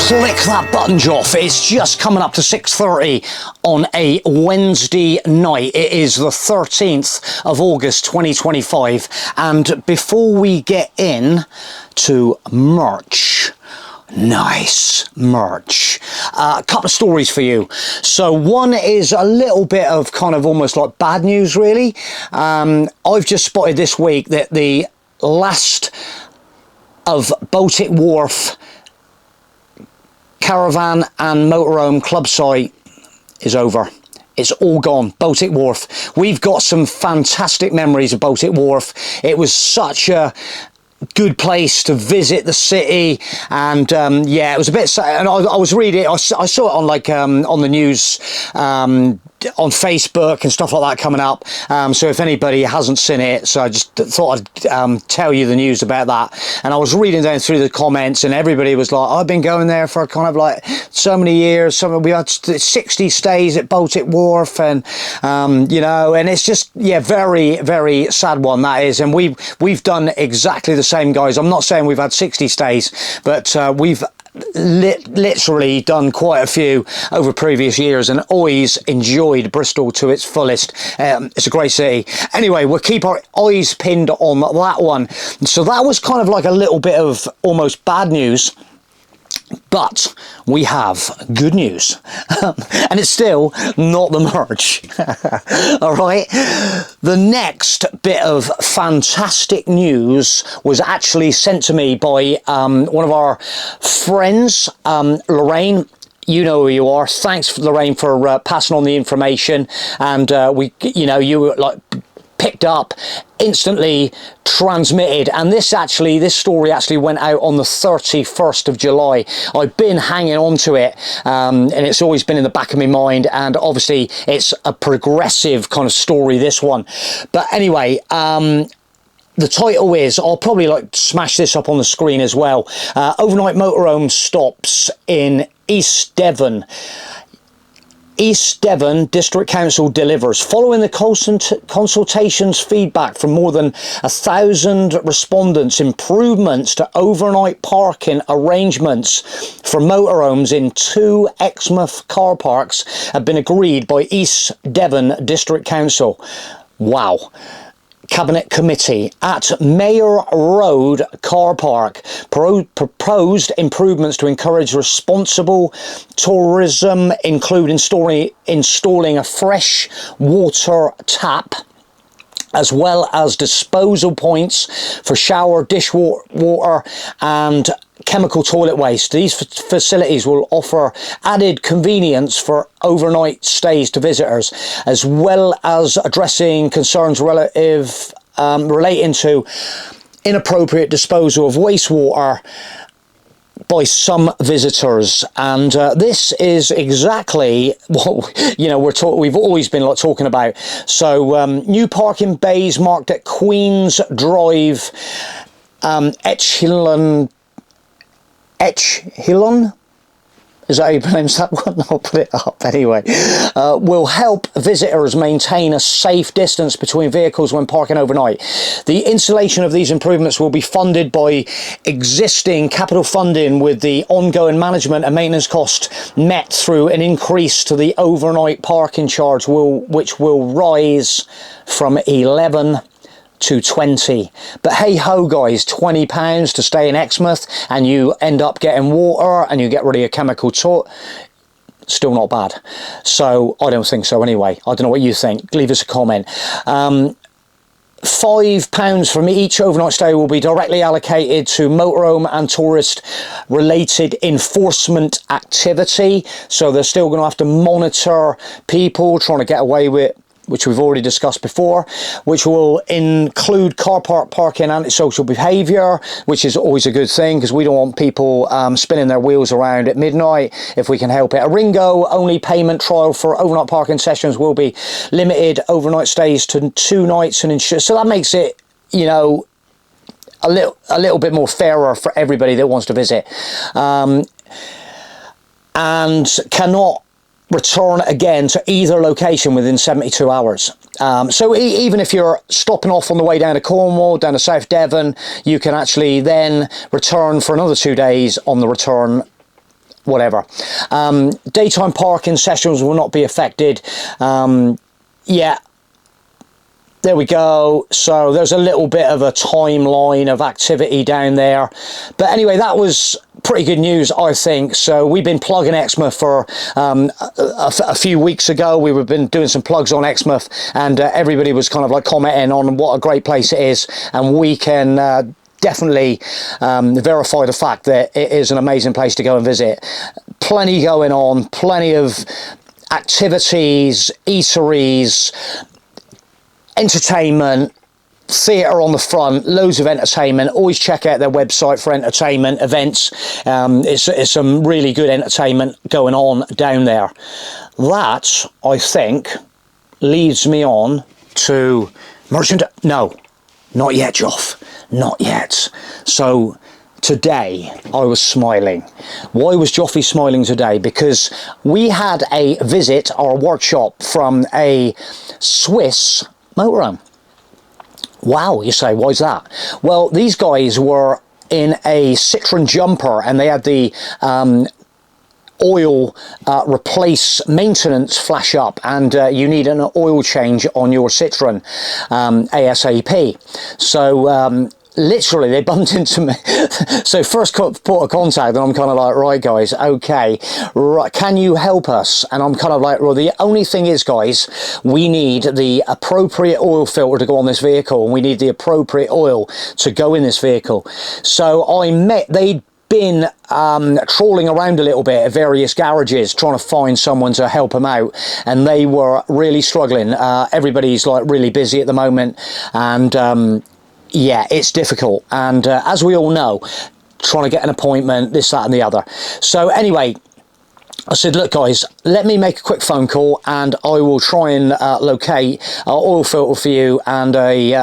Click that button, Jof. It's just coming up to 6:30 on a Wednesday night. It is the 13th of August 2025. And before we get in to merch, nice merch, a couple of stories for you. So one is a little bit of kind of almost like bad news, really. I've just spotted this week that the last of Baltic Wharf caravan and motorhome club site is over. It's all gone. Baltic Wharf. We've got some fantastic memories of Baltic Wharf. It was such a good place to visit the city, and yeah, it was a bit sad. And I was reading, I saw it on like on the news, on Facebook and stuff like that coming up. So if anybody hasn't seen it, so I just thought I'd tell you the news about that. And I was reading down through the comments, and everybody was like, I've been going there for kind of like so many years. We had 60 stays at Baltic Wharf, and you know, and it's just, yeah, very, very sad one that is. And we've done exactly the same, guys. I'm not saying we've had 60 stays, but we've literally done quite a few over previous years, and always enjoyed Bristol to its fullest. It's a great city. Anyway, we'll keep our eyes pinned on that one. So that was kind of like a little bit of almost bad news. But we have good news, and it's still not the merch. All right. The next bit of fantastic news was actually sent to me by one of our friends, Lorraine. You know who you are. Thanks, Lorraine, for passing on the information. And you were like picked up, instantly transmitted, and this story actually went out on the 31st of July. I've been hanging on to it, and it's always been in the back of my mind, and obviously it's a progressive kind of story, this one. But anyway, the title is, I'll probably like smash this up on the screen as well. Overnight motorhome stops in East Devon. East Devon District Council delivers. Following the consultations feedback from more than 1,000 respondents, improvements to overnight parking arrangements for motorhomes in 2 Exmouth car parks have been agreed by East Devon District Council. Wow. Cabinet Committee at Mayor Road Car Park proposed improvements to encourage responsible tourism, include installing a fresh water tap, as well as disposal points for shower, dishwater and chemical toilet waste. These facilities will offer added convenience for overnight stays to visitors, as well as addressing concerns relating to inappropriate disposal of wastewater by some visitors. And this is exactly what we've always been like talking about. So new parking bays marked at Queen's Drive, Etchhilon, is that how you pronounce that one? I'll put it up anyway. Will help visitors maintain a safe distance between vehicles when parking overnight. The installation of these improvements will be funded by existing capital funding, with the ongoing management and maintenance cost met through an increase to the overnight parking charge, which will rise from 11 to 20. But hey ho, guys, £20 to stay in Exmouth, and you end up getting water and you get rid of your chemical still not bad. So I don't think so anyway. I don't know what you think. Leave us a comment. £5 from each overnight stay will be directly allocated to motorhome and tourist related enforcement activity. So they're still going to have to monitor people trying to get away with, which we've already discussed before, which will include car park parking, antisocial behaviour, which is always a good thing, because we don't want people spinning their wheels around at midnight if we can help it. A Ringo only payment trial for overnight parking sessions will be limited overnight stays to 2 nights, and so that makes it, you know, a little bit more fairer for everybody that wants to visit, and cannot return again to either location within 72 hours. So even if you're stopping off on the way down to Cornwall, down to South Devon, you can actually then return for another 2 days on the return whatever. Daytime parking sessions will not be affected. Yeah, there we go. So there's a little bit of a timeline of activity down there. But anyway, that was pretty good news, I think. So we've been plugging Exmouth for a few weeks ago. We've been doing some plugs on Exmouth, and everybody was kind of like commenting on what a great place it is, and we can definitely verify the fact that it is an amazing place to go and visit. Plenty going on, plenty of activities, eateries, entertainment, theatre on the front, loads of entertainment. Always check out their website for entertainment events. It's some really good entertainment going on down there. That, I think, leads me on to no, not yet, Joff, not yet. So today I was smiling. Why was Joffy smiling today? Because we had a visit, or a workshop, from a Swiss motorhome. Wow, you say, why's that? Well, these guys were in a Citroen jumper, and they had the oil replace maintenance flash up, and you need an oil change on your Citroen ASAP. So literally they bumped into me. So first port of contact, and I'm kind of like, right guys, okay, right, can you help us? And I'm kind of like, well, the only thing is, guys, we need the appropriate oil filter to go on this vehicle, and we need the appropriate oil to go in this vehicle. So they'd been trawling around a little bit at various garages trying to find someone to help them out, and they were really struggling. Everybody's like really busy at the moment, and yeah, it's difficult, and as we all know, trying to get an appointment, this, that and the other. So anyway, I said, look guys, let me make a quick phone call, and I will try and locate an oil filter for you, and a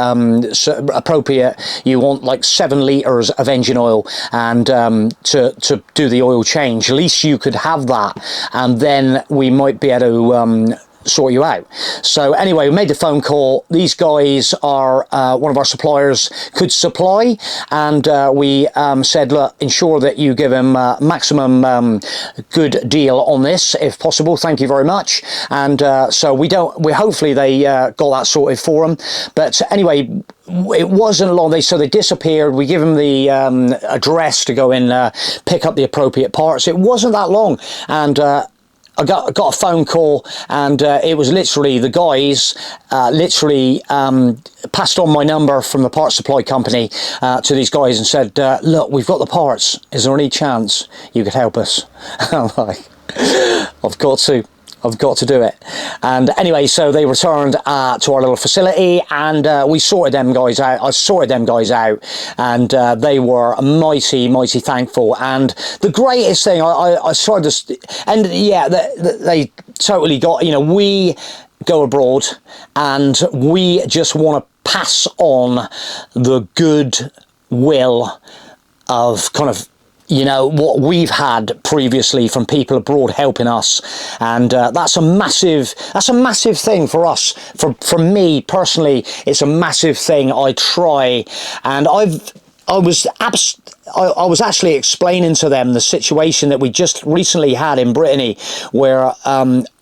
appropriate, you want like 7 litres of engine oil, and to do the oil change. At least you could have that, and then we might be able to sort you out. So anyway, we made the phone call. These guys are one of our suppliers, could supply, and we said, look, ensure that you give them maximum good deal on this if possible. Thank you very much. And so hopefully they got that sorted for them. But anyway, it wasn't long. So they disappeared. We give them the address to go and pick up the appropriate parts. It wasn't that long, and I got a phone call, and it was literally the guys passed on my number from the parts supply company to these guys and said, look, we've got the parts. Is there any chance you could help us? I'm like, I've got to do it. And anyway, so they returned to our little facility, and we sorted them guys out. I sorted them guys out, and they were mighty thankful. And the greatest thing, I saw this, and yeah, they totally got, you know, we go abroad and we just want to pass on the good will of kind of, you know, what we've had previously from people abroad helping us, and that's a massive thing for us. For me personally, it's a massive thing. I try, and I was actually explaining to them the situation that we just recently had in Brittany, where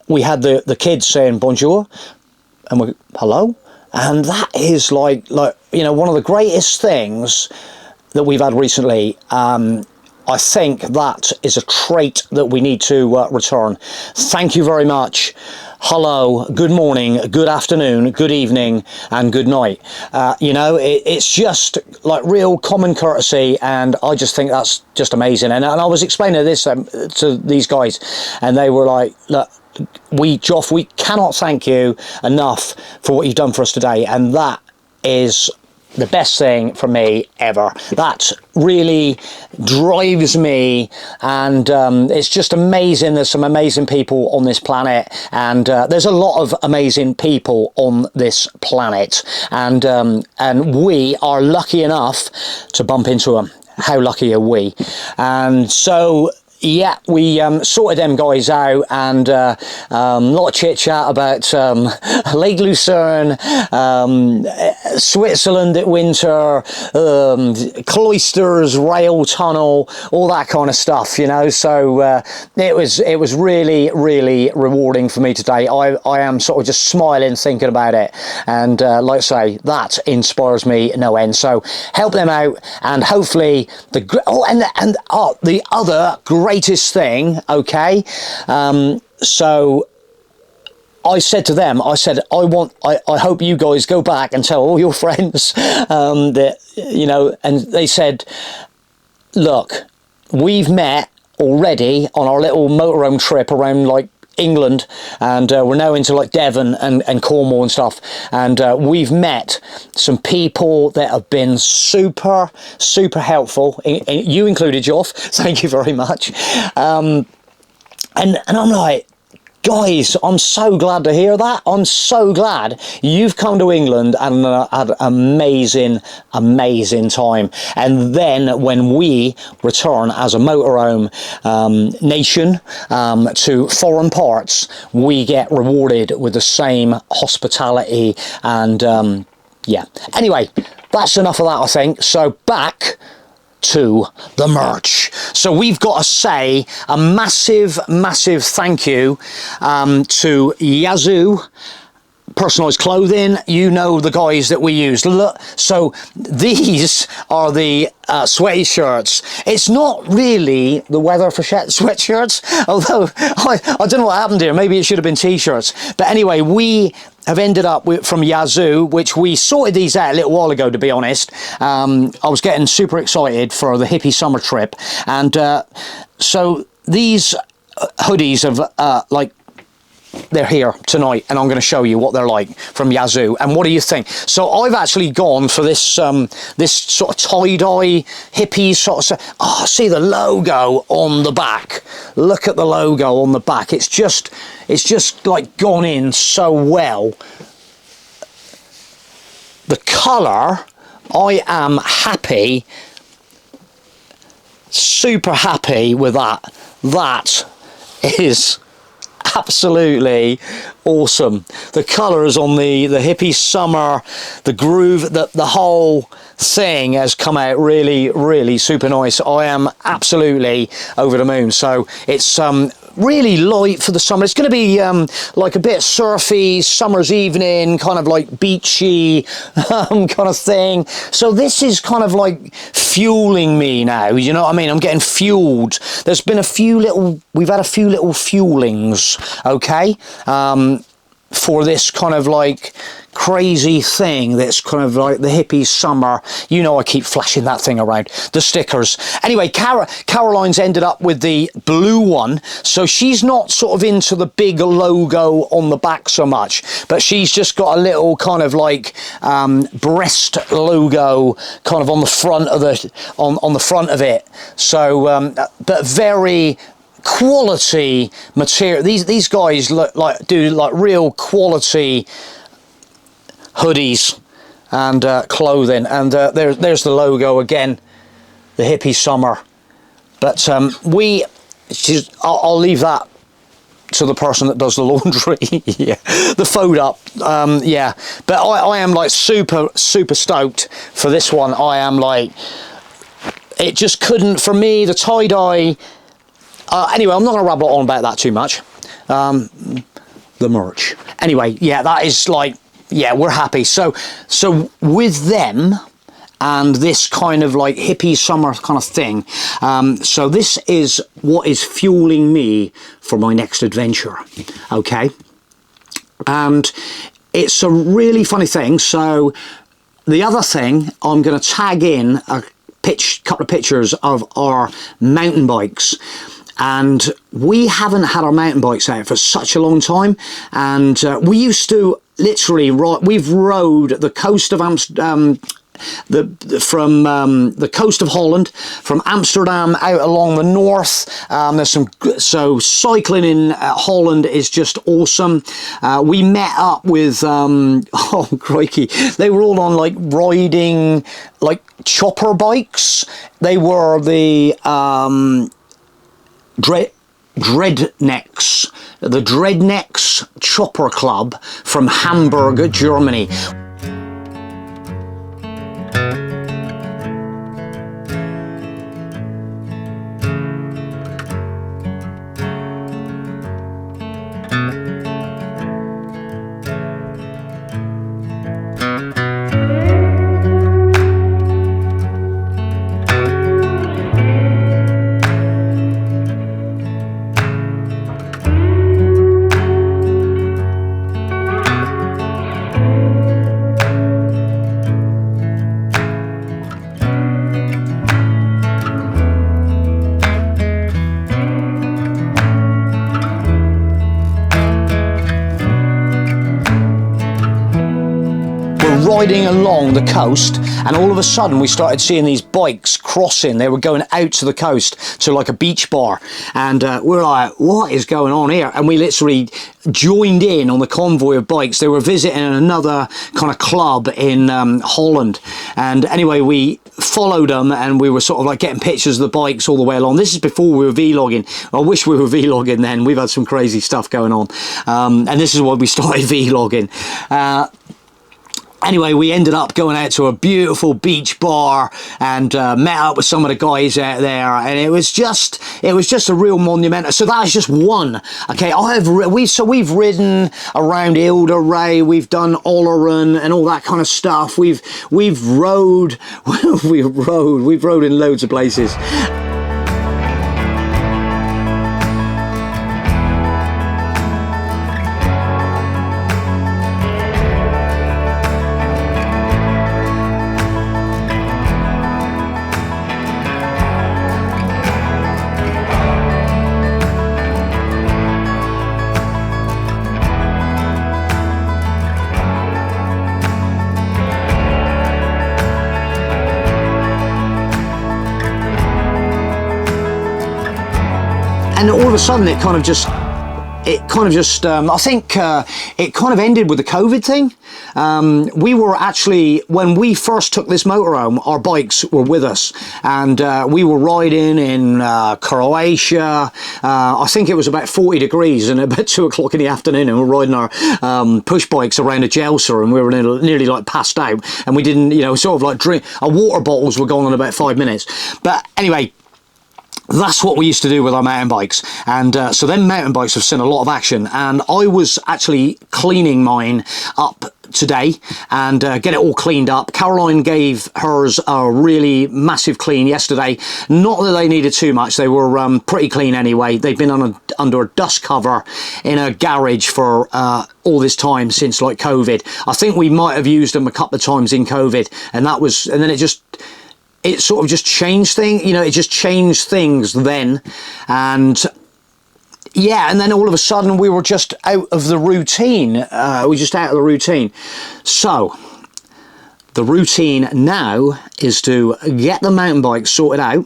we had the kids saying bonjour, and we hello, and that is like you know, one of the greatest things that we've had recently. I think that is a trait that we need to return. Thank you very much. Hello, good morning, good afternoon, good evening, and good night. You know, it's just like real common courtesy, and I just think that's just amazing. And I was explaining this to these guys, and they were like, look, Joff, we cannot thank you enough for what you've done for us today, and that is the best thing for me ever. That really drives me, and it's just amazing. There's some amazing people on this planet, and there's a lot of amazing people on this planet, and we are lucky enough to bump into them. How lucky are we? And so yeah, we sorted them guys out, and a lot of chit chat about Lake Lucerne, Switzerland at winter, cloisters, rail tunnel, all that kind of stuff, you know. So it was really, really rewarding for me today. I am sort of just smiling thinking about it, and like I say, that inspires me no end. So help them out, and hopefully the other greatest thing, okay, so I said to them, I said, I hope you guys go back and tell all your friends that, you know, and they said, look, we've met already on our little motorhome trip around like England, and we're now into like Devon and Cornwall and stuff, and we've met some people that have been super helpful, you included, Jof. Thank you very much. And I'm like, guys, I'm so glad to hear that. I'm so glad you've come to England and had an amazing time. And then when we return as a motorhome nation to foreign parts, we get rewarded with the same hospitality. And yeah, anyway, that's enough of that, I think. So back to the merch. So we've got to say a massive thank you to Yazoo Personalised Clothing. You know the guys that we use. Look, so these are the sweaty shirts. It's not really the weather for sweatshirts, although I don't know what happened here. Maybe it should have been t-shirts. But anyway, we have ended up with, from Yazoo, which we sorted these out a little while ago, to be honest. I was getting super excited for the hippie summer trip, and so these hoodies have like, they're here tonight, and I'm going to show you what they're like from Yazoo. And what do you think? So I've actually gone for this this sort of tie-dye hippie sort of. Oh, see the logo on the back. Look at the logo on the back. It's just like gone in so well. The colour, I am happy, super happy with that. That is absolutely awesome. The colours on the hippie summer, the groove, the whole thing has come out really super nice. I am absolutely over the moon. So it's really light for the summer. It's going to be like a bit surfy, summer's evening, kind of like beachy kind of thing. So this is kind of like fueling me now, you know what I mean? I'm getting fueled. There's been we've had a few little fuelings, okay, for this kind of like crazy thing that's kind of like the hippie summer. You know, I keep flashing that thing around, the stickers. Anyway, Caroline's ended up with the blue one, so she's not sort of into the big logo on the back so much, but she's just got a little kind of like breast logo kind of on the front of on the front of it. So but very quality material. These guys do like real quality hoodies and clothing, and there's the logo again, the hippie summer. But I'll leave that to the person that does the laundry. Yeah, the fold up. Yeah, but I am like super stoked for this one. I am like, it just couldn't, for me, the tie-dye. Anyway, I'm not going to rabble on about that too much. The merch. Anyway, yeah, that is like, yeah, we're happy. So with them and this kind of like hippie summer kind of thing, so this is what is fueling me for my next adventure, okay? And it's a really funny thing. So the other thing, I'm going to tag in a couple of pictures of our mountain bikes. And we haven't had our mountain bikes out for such a long time, and we used to literally we've rode the coast of Amsterdam, from the coast of Holland, from Amsterdam out along the north. There's so cycling in Holland is just awesome. We met up with oh crikey, they were all on like riding like chopper bikes. They were the Dreadnecks, the Dreadnecks Chopper Club from Hamburg, Germany. Riding along the coast, and all of a sudden we started seeing these bikes crossing. They were going out to the coast to like a beach bar, and we're like, what is going on here? And we literally joined in on the convoy of bikes. They were visiting another kind of club in Holland, and anyway we followed them, and we were sort of like getting pictures of the bikes all the way along. This is before we were vlogging. I wish we were vlogging then. We've had some crazy stuff going on, and this is why we started vlogging. Anyway, we ended up going out to a beautiful beach bar and met up with some of the guys out there, and it was just a real monumental. So that is just one. Okay, we've ridden around Ilder Ray, we've done Oleron and all that kind of stuff. We've rode we've rode in loads of places. And all of a sudden it kind of just I think it kind of ended with the COVID thing. We were actually, when we first took this motorhome, our bikes were with us, and we were riding in Croatia. I think it was about 40 degrees and about 2 o'clock in the afternoon, and we're riding our push bikes around a Gelsa, and we were nearly like passed out, and we didn't, sort of like drink. Our water bottles were gone in about 5 minutes. But anyway, that's what we used to do with our mountain bikes, and so then mountain bikes have seen a lot of action, and I was actually cleaning mine up today and get it all cleaned up. Caroline gave hers a really massive clean yesterday. Not that they needed too much, they were pretty clean anyway. They've been under a dust cover in a garage for all this time since like COVID. I think we might have used them a couple of times in COVID, and then it sort of just changed things, it just changed things then. And yeah, and then all of a sudden we were just out of the routine. So the routine now is to get the mountain bikes sorted out,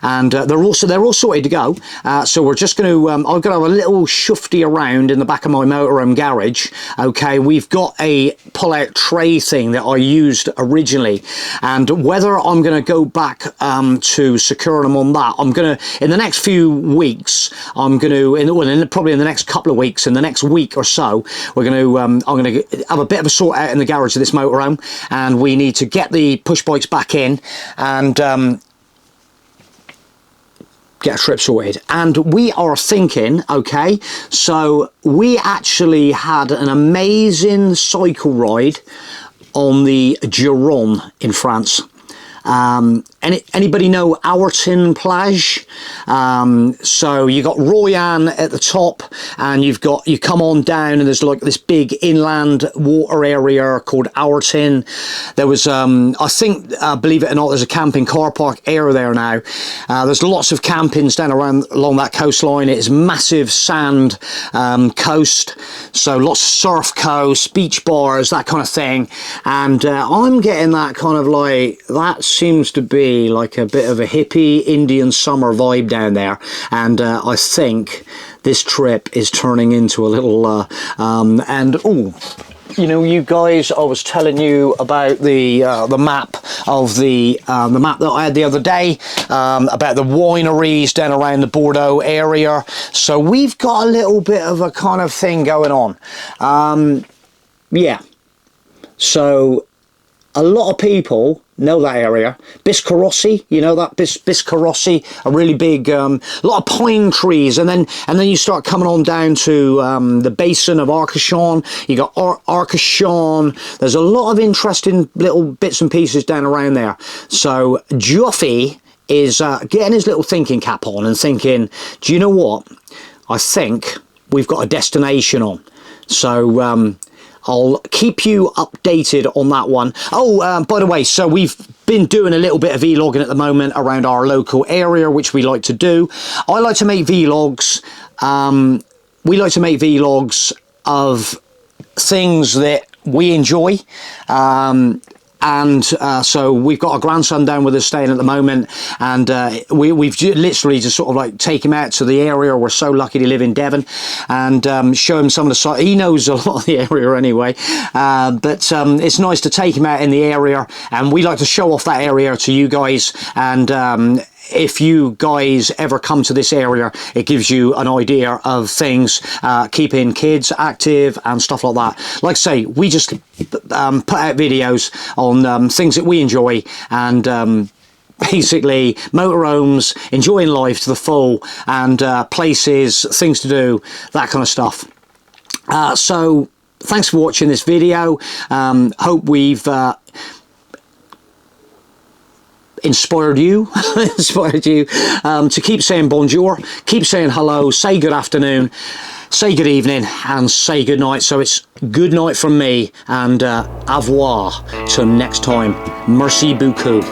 and they're all sorted to go. So we're just going to, I've got to have a little shufty around in the back of my motorhome garage. Okay, we've got a pull-out tray thing that I used originally, and whether I'm going to go back to secure them on that, I'm going to, in the next few weeks, probably in the next couple of weeks, in the next week or so, we're going to, I'm going to have a bit of a sort out in the garage of this motorhome, and we need to get the push bikes back in and get a trip sorted. And we are thinking, okay, so we actually had an amazing cycle ride on the Gironde in France. Anybody know Auertin Plage? So you got Royan at the top, and you come on down, and there's like this big inland water area called Auertin. There was, I think, believe it or not, there's a camping car park area there now. There's lots of campings down along that coastline. It's massive sand coast, so lots of surf coast, beach bars, that kind of thing. And I'm getting that kind of like, that seems to be like a bit of a hippie Indian summer vibe down there, and I think this trip is turning into a little you know, you guys, I was telling you about the map of the map that I had the other day, about the wineries down around the Bordeaux area. So we've got a little bit of a kind of thing going on. Yeah. So a lot of people know that area. Biscarrossi, you know that Biscarrossi, a really big lot of pine trees, and then you start coming on down to the basin of Arcachon. You got Arcachon. There's a lot of interesting little bits and pieces down around there. So Jof is getting his little thinking cap on and thinking, do you know what? I think we've got a destination on. So I'll keep you updated on that one. Oh, by the way, so we've been doing a little bit of vlogging at the moment around our local area, which we like to do. I like to make vlogs. We like to make vlogs of things that we enjoy. So we've got our grandson down with us staying at the moment, and we've literally just sort of like take him out to the area. We're so lucky to live in Devon, and show him some of the sites. He knows a lot of the area anyway, but it's nice to take him out in the area, and we like to show off that area to you guys. And if you guys ever come to this area, it gives you an idea of things, keeping kids active and stuff like that. Like I say, we just put out videos on things that we enjoy, and basically motorhomes, enjoying life to the full, and places, things to do, that kind of stuff. So thanks for watching this video. Hope we've inspired you to keep saying bonjour, keep saying hello, say good afternoon, say good evening, and say good night. So it's good night from me, and au revoir till next time. Merci beaucoup.